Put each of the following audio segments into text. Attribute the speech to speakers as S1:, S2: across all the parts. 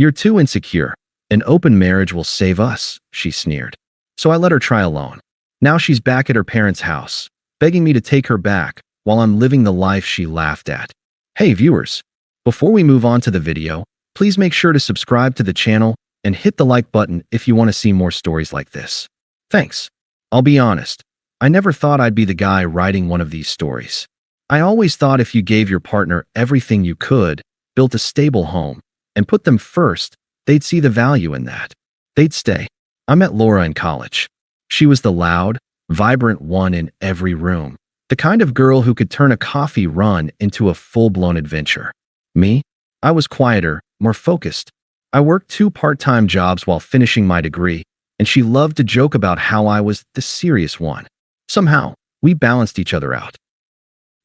S1: "You're too insecure. An open marriage will save us," she sneered. So I let her try alone. Now she's back at her parents' house, begging me to take her back while I'm living the life she laughed at. Hey viewers, before we move on to the video, please make sure to subscribe to the channel and hit the like button if you want to see more stories like this. Thanks. I'll be honest, I never thought I'd be the guy writing one of these stories. I always thought if you gave your partner everything you could, built a stable home, and put them first, they'd see the value in that. They'd stay. I met Laura in college. She was the loud, vibrant one in every room, the kind of girl who could turn a coffee run into a full-blown adventure. Me? I was quieter, more focused. I worked 2 part-time jobs while finishing my degree, and she loved to joke about how I was the serious one. Somehow, we balanced each other out.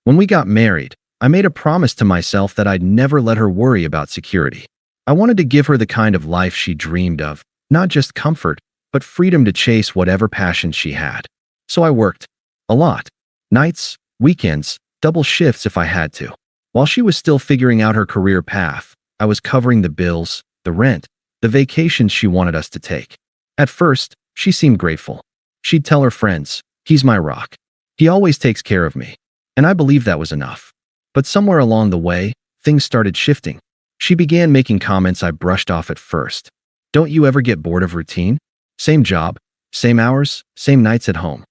S1: When we got married, I made a promise to myself that I'd never let her worry about security. I wanted to give her the kind of life she dreamed of, not just comfort, but freedom to chase whatever passion she had. So I worked. A lot. Nights, weekends, double shifts if I had to. While she was still figuring out her career path, I was covering the bills, the rent, the vacations she wanted us to take. At first, she seemed grateful. She'd tell her friends, "He's my rock. He always takes care of me." And I believed that was enough. But somewhere along the way, things started shifting. She began making comments I brushed off at first. "Don't you ever get bored of routine? Same job, same hours, same nights at home."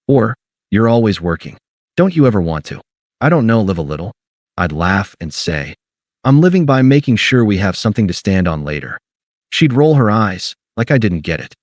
S1: Or, "You're always working. Don't you ever want to? I don't know, live a little." I'd laugh and say, "I'm living by making sure we have something to stand on later." She'd roll her eyes, like I didn't get it.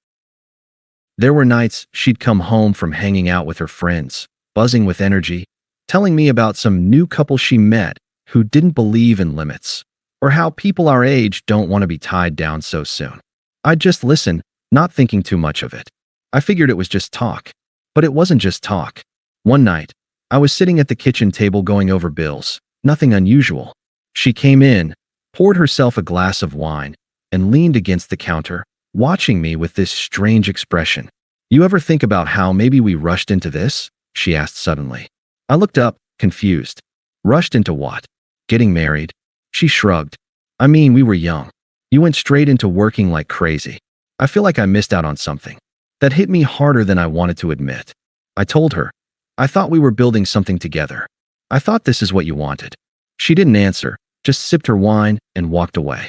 S1: There were nights she'd come home from hanging out with her friends, buzzing with energy, telling me about some new couple she met who didn't believe in limits, or how people our age don't want to be tied down so soon. I'd just listen, not thinking too much of it. I figured it was just talk. But it wasn't just talk. One night, I was sitting at the kitchen table going over bills, nothing unusual. She came in, poured herself a glass of wine, and leaned against the counter, watching me with this strange expression. "You ever think about how maybe we rushed into this?" she asked suddenly. I looked up, confused. "Rushed into what? Getting married?" She shrugged. "I mean, we were young. You went straight into working like crazy. I feel like I missed out on something." That hit me harder than I wanted to admit. I told her, "I thought we were building something together. I thought this is what you wanted." She didn't answer, just sipped her wine and walked away.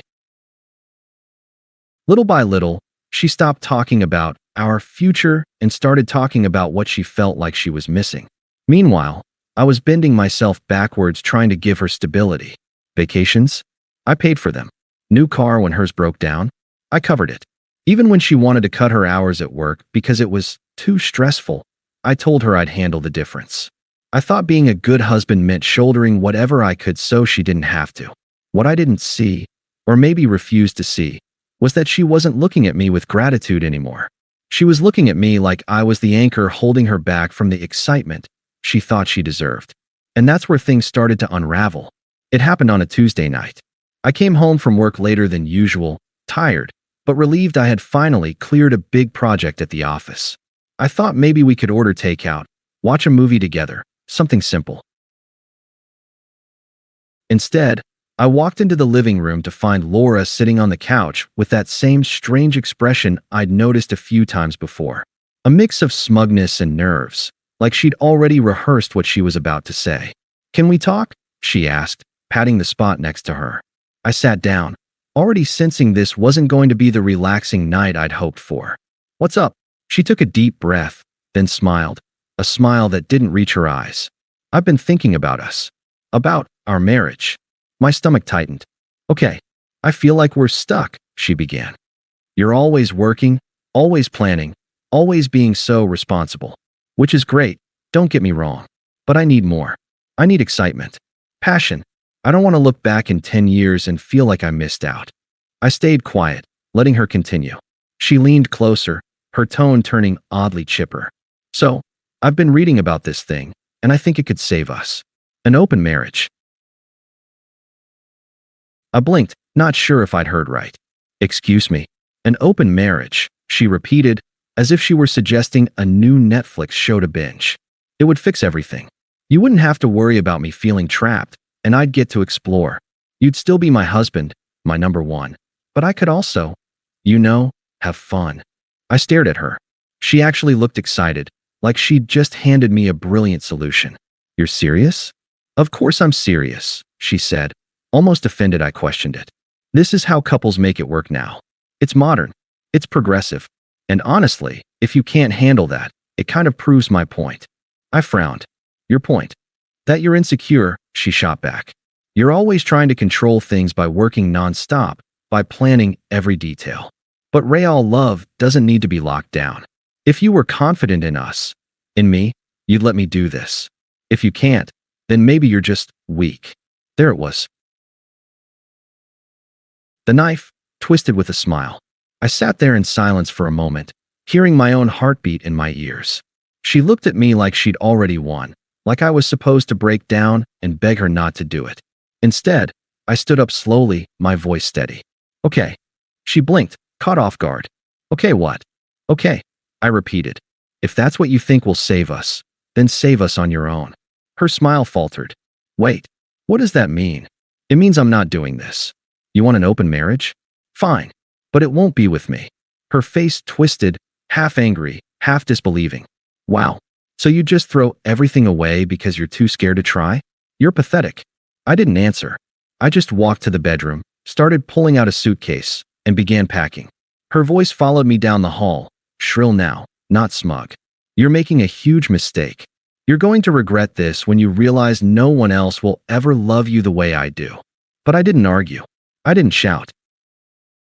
S1: Little by little, she stopped talking about our future and started talking about what she felt like she was missing. Meanwhile, I was bending myself backwards trying to give her stability. Vacations? I paid for them. New car when hers broke down? I covered it. Even when she wanted to cut her hours at work because it was too stressful, I told her I'd handle the difference. I thought being a good husband meant shouldering whatever I could so she didn't have to. What I didn't see, or maybe refused to see, was that she wasn't looking at me with gratitude anymore. She was looking at me like I was the anchor holding her back from the excitement she thought she deserved. And that's where things started to unravel. It happened on a Tuesday night. I came home from work later than usual, tired, but relieved I had finally cleared a big project at the office. I thought maybe we could order takeout, watch a movie together, something simple. Instead, I walked into the living room to find Laura sitting on the couch with that same strange expression I'd noticed a few times before. A mix of smugness and nerves, like she'd already rehearsed what she was about to say. "Can we talk?" she asked, patting the spot next to her. I sat down, already sensing this wasn't going to be the relaxing night I'd hoped for. "What's up?" She took a deep breath, then smiled, a smile that didn't reach her eyes. "I've been thinking about us. About our marriage." My stomach tightened. "Okay, I feel like we're stuck," she began. "You're always working, always planning, always being so responsible. Which is great, don't get me wrong. But I need more. I need excitement. Passion. I don't want to look back in 10 years and feel like I missed out." I stayed quiet, letting her continue. She leaned closer, her tone turning oddly chipper. "So, I've been reading about this thing, and I think it could save us. An open marriage." I blinked, not sure if I'd heard right. "Excuse me. An open marriage," she repeated, as if she were suggesting a new Netflix show to binge. "It would fix everything. You wouldn't have to worry about me feeling trapped, and I'd get to explore. You'd still be my husband, my number one. But I could also, you know, have fun. I stared at her. She actually looked excited, like she'd just handed me a brilliant solution. You're serious? Of course I'm serious, she said. Almost offended I questioned it. This is how couples make it work now. It's modern. It's progressive. And honestly, if you can't handle that, it kind of proves my point. I frowned. Your point? That you're insecure, she shot back. You're always trying to control things by working nonstop, by planning every detail. But real love doesn't need to be locked down. If you were confident in us, in me, you'd let me do this. If you can't, then maybe you're just weak. There it was. The knife, twisted with a smile. I sat there in silence for a moment, hearing my own heartbeat in my ears. She looked at me like she'd already won, like I was supposed to break down and beg her not to do it. Instead, I stood up slowly, my voice steady. Okay. She blinked, caught off guard. Okay, what? Okay, I repeated. If that's what you think will save us, then save us on your own. Her smile faltered. Wait, what does that mean? It means I'm not doing this. You want an open marriage? Fine, but it won't be with me. Her face twisted, half angry, half disbelieving. Wow, so you just throw everything away because you're too scared to try? You're pathetic. I didn't answer. I just walked to the bedroom, started pulling out a suitcase, and began packing. Her voice followed me down the hall, shrill now, not smug. You're making a huge mistake. You're going to regret this when you realize no one else will ever love you the way I do. But I didn't argue. I didn't shout.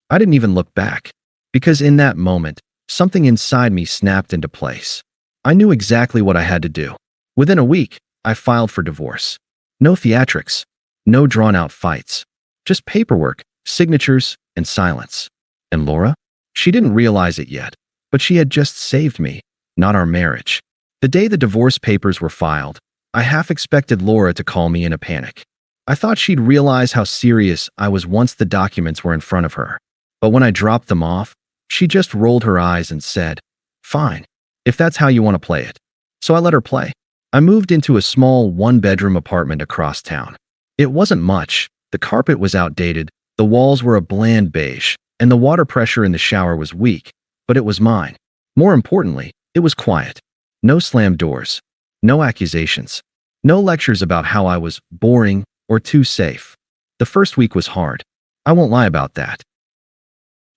S1: I didn't even look back. Because in that moment, something inside me snapped into place. I knew exactly what I had to do. Within a week, I filed for divorce. No theatrics. No drawn-out fights. Just paperwork, signatures, and silence. And Laura? She didn't realize it yet, but she had just saved me, not our marriage. The day the divorce papers were filed, I half expected Laura to call me in a panic. I thought she'd realize how serious I was once the documents were in front of her. But when I dropped them off, she just rolled her eyes and said, "Fine, if that's how you want to play it." So I let her play. I moved into a small one-bedroom apartment across town. It wasn't much. The carpet was outdated, the walls were a bland beige, and the water pressure in the shower was weak, but it was mine. More importantly, it was quiet. No slammed doors. No accusations. No lectures about how I was boring or too safe. The first week was hard. I won't lie about that.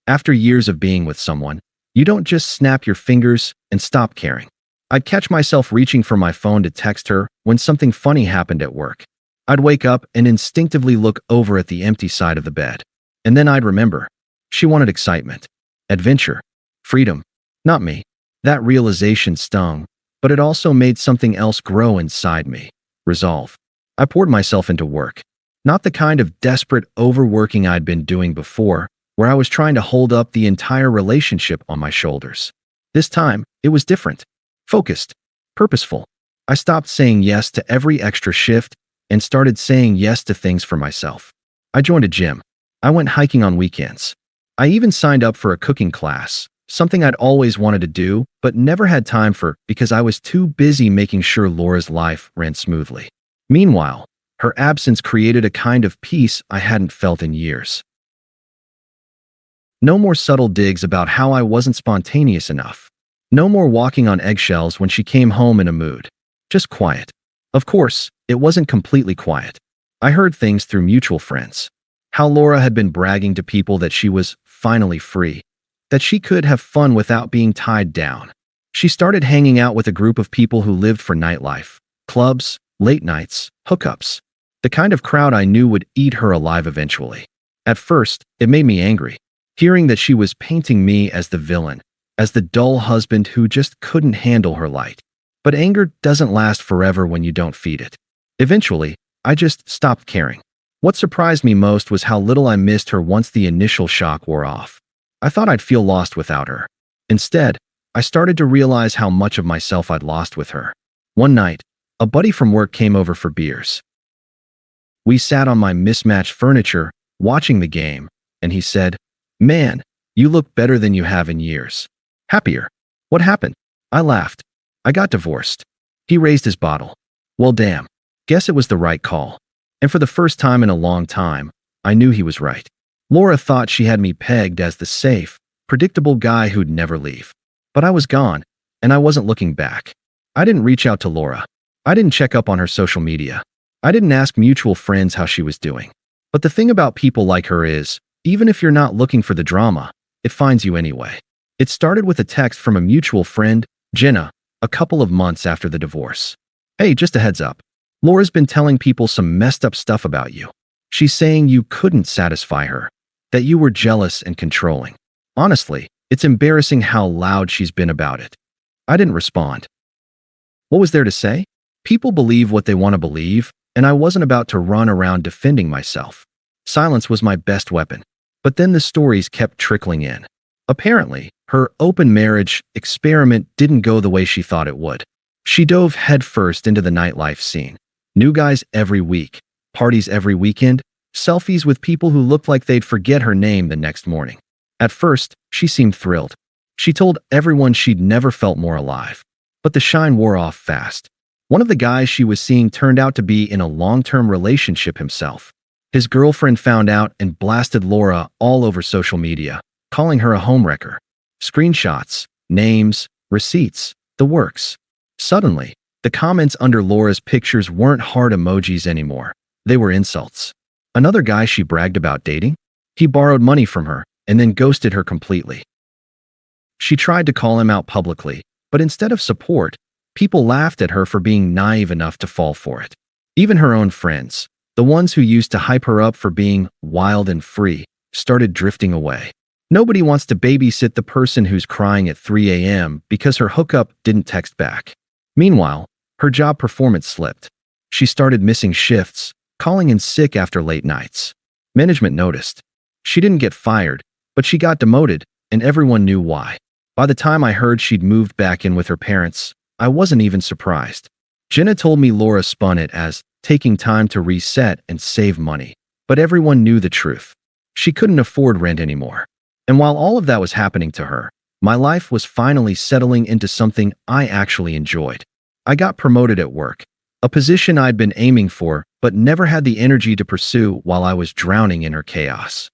S1: After years of being with someone, you don't just snap your fingers and stop caring. I'd catch myself reaching for my phone to text her when something funny happened at work. I'd wake up and instinctively look over at the empty side of the bed. And then I'd remember. She wanted excitement, adventure, freedom. Not me. That realization stung, but it also made something else grow inside me. Resolve. I poured myself into work. Not the kind of desperate overworking I'd been doing before, where I was trying to hold up the entire relationship on my shoulders. This time, it was different. Focused. Purposeful. I stopped saying yes to every extra shift and started saying yes to things for myself. I joined a gym. I went hiking on weekends. I even signed up for a cooking class, something I'd always wanted to do but never had time for because I was too busy making sure Laura's life ran smoothly. Meanwhile, her absence created a kind of peace I hadn't felt in years. No more subtle digs about how I wasn't spontaneous enough. No more walking on eggshells when she came home in a mood. Just quiet. Of course, it wasn't completely quiet. I heard things through mutual friends. How Laura had been bragging to people that she was finally free, that she could have fun without being tied down. She started hanging out with a group of people who lived for nightlife, clubs, late nights, hookups. The kind of crowd I knew would eat her alive eventually. At first, it made me angry, hearing that she was painting me as the villain, as the dull husband who just couldn't handle her light. But anger doesn't last forever when you don't feed it. Eventually, I just stopped caring. What surprised me most was how little I missed her once the initial shock wore off. I thought I'd feel lost without her. Instead, I started to realize how much of myself I'd lost with her. One night, a buddy from work came over for beers. We sat on my mismatched furniture, watching the game, and he said, "Man, you look better than you have in years. Happier. What happened?" I laughed. "I got divorced." He raised his bottle. "Well, damn. Guess it was the right call." And for the first time in a long time, I knew he was right. Laura thought she had me pegged as the safe, predictable guy who'd never leave. But I was gone, and I wasn't looking back. I didn't reach out to Laura. I didn't check up on her social media. I didn't ask mutual friends how she was doing. But the thing about people like her is, even if you're not looking for the drama, it finds you anyway. It started with a text from a mutual friend, Jenna, a couple of months after the divorce. Hey, just a heads up. Laura's been telling people some messed up stuff about you. She's saying you couldn't satisfy her, that you were jealous and controlling. Honestly, it's embarrassing how loud she's been about it. I didn't respond. What was there to say? People believe what they want to believe, and I wasn't about to run around defending myself. Silence was my best weapon. But then the stories kept trickling in. Apparently, her open marriage experiment didn't go the way she thought it would. She dove headfirst into the nightlife scene. New guys every week, parties every weekend, selfies with people who looked like they'd forget her name the next morning. At first, she seemed thrilled. She told everyone she'd never felt more alive. But the shine wore off fast. One of the guys she was seeing turned out to be in a long-term relationship himself. His girlfriend found out and blasted Laura all over social media, calling her a homewrecker. Screenshots, names, receipts, the works. Suddenly, the comments under Laura's pictures weren't heart emojis anymore. They were insults. Another guy she bragged about dating? He borrowed money from her and then ghosted her completely. She tried to call him out publicly, but instead of support, people laughed at her for being naive enough to fall for it. Even her own friends, the ones who used to hype her up for being wild and free, started drifting away. Nobody wants to babysit the person who's crying at 3 a.m. because her hookup didn't text back. Meanwhile, her job performance slipped. She started missing shifts, calling in sick after late nights. Management noticed. She didn't get fired, but she got demoted, and everyone knew why. By the time I heard she'd moved back in with her parents, I wasn't even surprised. Jenna told me Laura spun it as taking time to reset and save money, but everyone knew the truth. She couldn't afford rent anymore. And while all of that was happening to her, my life was finally settling into something I actually enjoyed. I got promoted at work, a position I'd been aiming for but never had the energy to pursue while I was drowning in her chaos.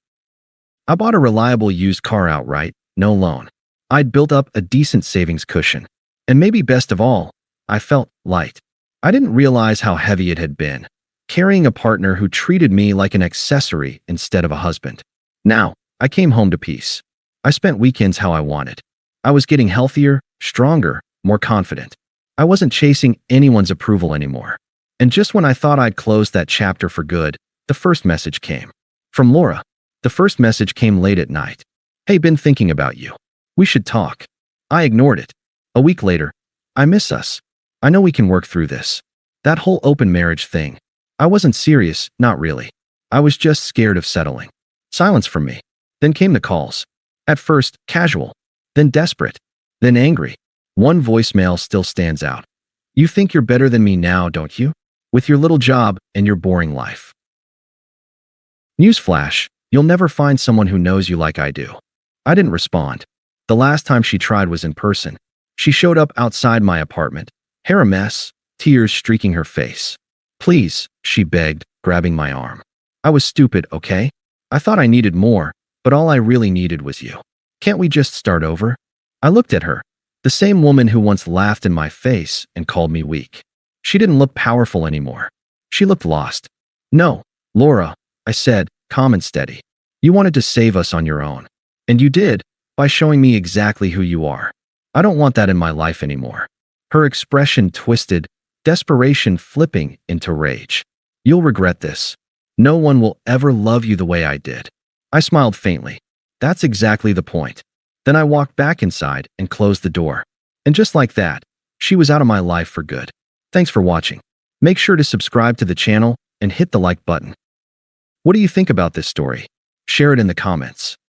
S1: I bought a reliable used car outright, no loan. I'd built up a decent savings cushion. And maybe best of all, I felt light. I didn't realize how heavy it had been, carrying a partner who treated me like an accessory instead of a husband. Now, I came home to peace. I spent weekends how I wanted. I was getting healthier, stronger, more confident. I wasn't chasing anyone's approval anymore. And just when I thought I'd closed that chapter for good, the first message came. From Laura. The first message came late at night. Hey, been thinking about you. We should talk. I ignored it. A week later, I miss us. I know we can work through this. That whole open marriage thing. I wasn't serious, not really. I was just scared of settling. Silence from me. Then came the calls. At first, casual. Then desperate. Then angry. One voicemail still stands out. You think you're better than me now, don't you? With your little job and your boring life. Newsflash, you'll never find someone who knows you like I do. I didn't respond. The last time she tried was in person. She showed up outside my apartment, hair a mess, tears streaking her face. Please, she begged, grabbing my arm. I was stupid, okay? I thought I needed more, but all I really needed was you. Can't we just start over? I looked at her, the same woman who once laughed in my face and called me weak. She didn't look powerful anymore. She looked lost. No, Laura, I said, calm and steady. You wanted to save us on your own. And you did, by showing me exactly who you are. I don't want that in my life anymore. Her expression twisted, desperation flipping into rage. You'll regret this. No one will ever love you the way I did. I smiled faintly. That's exactly the point. Then I walked back inside and closed the door. And just like that, she was out of my life for good. Thanks for watching. Make sure to subscribe to the channel and hit the like button. What do you think about this story? Share it in the comments.